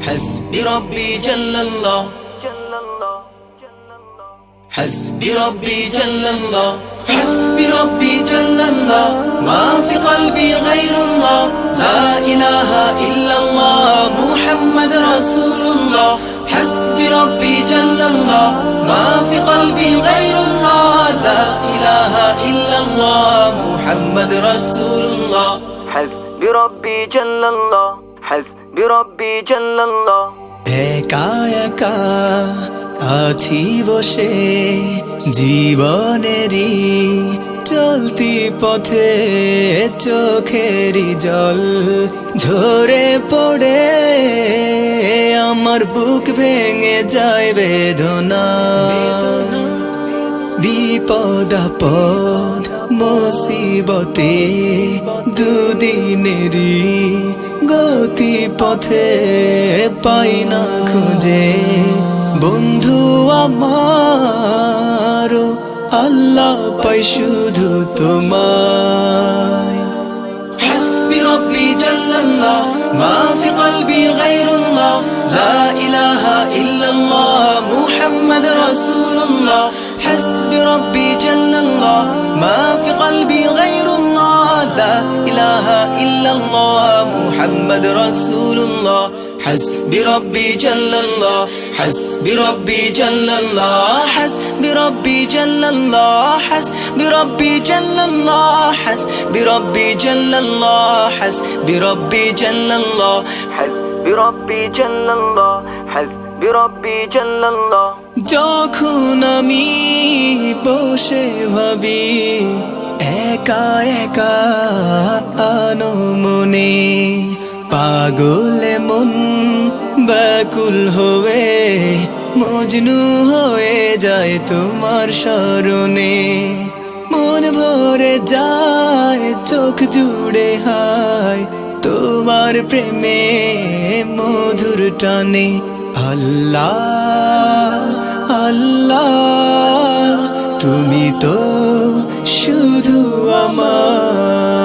حسبي ربي جل الله، حسبي ربي جل الله، حسبي ربي جل الله، ما في قلبي غير الله، لا إله إلا الله محمد رسول الله. حسبي ربي جل الله، ما في قلبي غير الله، لا إله إلا الله محمد رسول الله. حسبي ربي جل الله، حسبي ربي جل الله. একা একা আছি বসে জীবনেরই চলতি পথে, চোখেরই জল ঝরে পড়ে আমার বুক ভেঙে যায় বেদনা। বিপদ আপদ মুসিবতে দুদিনেরই গতি পথে পাই না খুঁজে বন্ধু আমার, আল্লাহ পাই শুধু তোমায়। حسبي ربي جل الله، ما في قلبي غير الله، لا إله إلا الله محمد رسول الله. حسبي ربي جل الله، ما في قلبي غير الله، لا إله إلا الله محمد رسول الله. حسبي ربي جل الله، حسبي ربي جل الله، حسبي ربي جل الله، حسبي ربي جل الله، حسبي ربي جل الله، حسبي ربي جل الله. حسبي ربي جل الله، حسبي ربي جل الله. যখন আমি বসে ভাবি একা একা আনমনে, পাগলে মন ব্যাকুল হয়ে মজনু হয়ে যায় তোমার স্মরণে। মন ভরে যায় চোখ জুড়ে হায় তোমার প্রেমে মধুর টানে। আল্লাহ আল্লাহ তুমি তো শুধু আমার।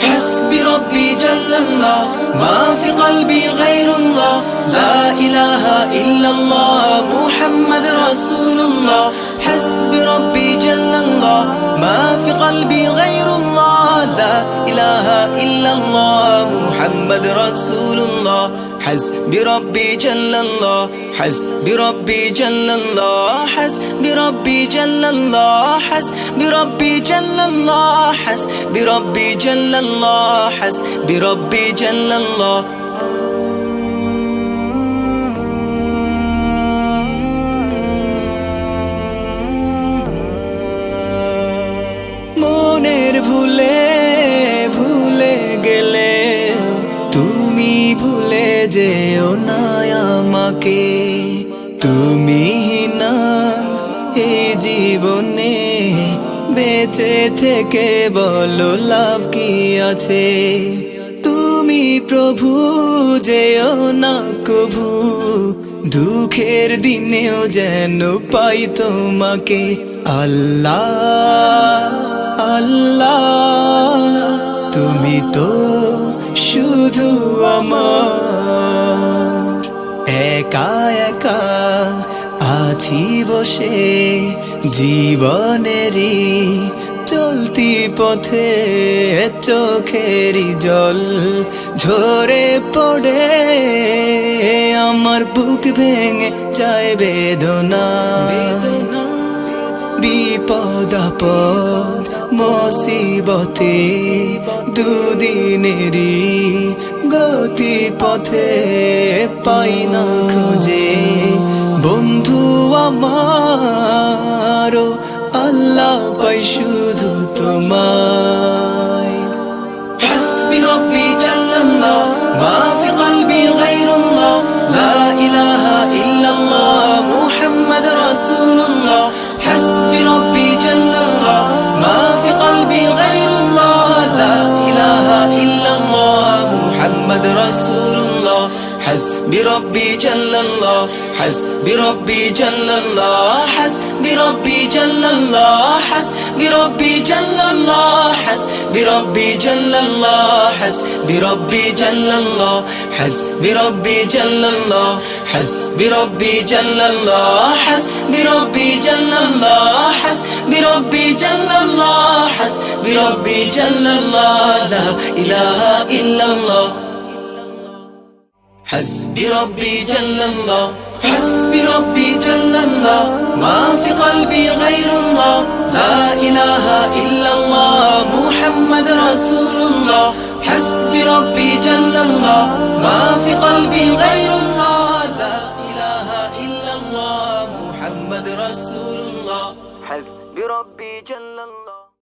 حسبي ربي جل الله، ما في قلبي غير الله، لا إله إلا الله محمد رسول الله. حسبي ربي جل الله، ما في قلبي غير الله، لا إله إلا الله محمد رسول الله. حسبي ربي جل الله، حسبي ربي جل الله، حسبي ربي جل الله، حسبي ربي جل الله، حسبي ربي جل الله، حسبي ربي جل الله. মনের ভুলে ভুলে গেলে তুমি ভুলে যেও না আমাকে। তুমি না এই জীবনে বেঁচে থেকে বলো লাভ কি আছে। তুমি প্রভু যেও না কভু, দুঃখের দিনেও যেন পাই তোমাকে। আল্লাহ আল্লাহ তুমি তো শুধু আমার। একা একা আছি বসে জীবনেরই চলতি পথে, চোখেরই জল ঝরে পড়ে আমার বুক ভেঙে যায় বেদনা। বিপদ আপদ মুসিবতে দুদিনেরই গতি পথে পাই না খুঁজে বন্ধু আমার, আল্লাহ পাই শুধু তোমায়। حسبي ربي جل الله، ما في قلبي غير الله، لا إله إلا الله محمد رسول الله. حسبي ربي جل الله، ما في قلبي غير الله، لا إله إلا الله محمد رسول الله. حسبي ربي جل الله، حسبي ربي جل الله، حسبي ربي جل الله، حسبي ربي جل الله حسبي ربي جل الله حسبي ربي جل الله حسبي ربي جل الله حسبي ربي جل الله حسبي ربي جل الله حسبي ربي جل الله حسبي ربي جل الله لا إله إلا الله حسبي ربي جل الله حسبي ربي جل الله ما في قلبي غير الله لا إله إلا الله محمد رسول الله حسبي ربي جل الله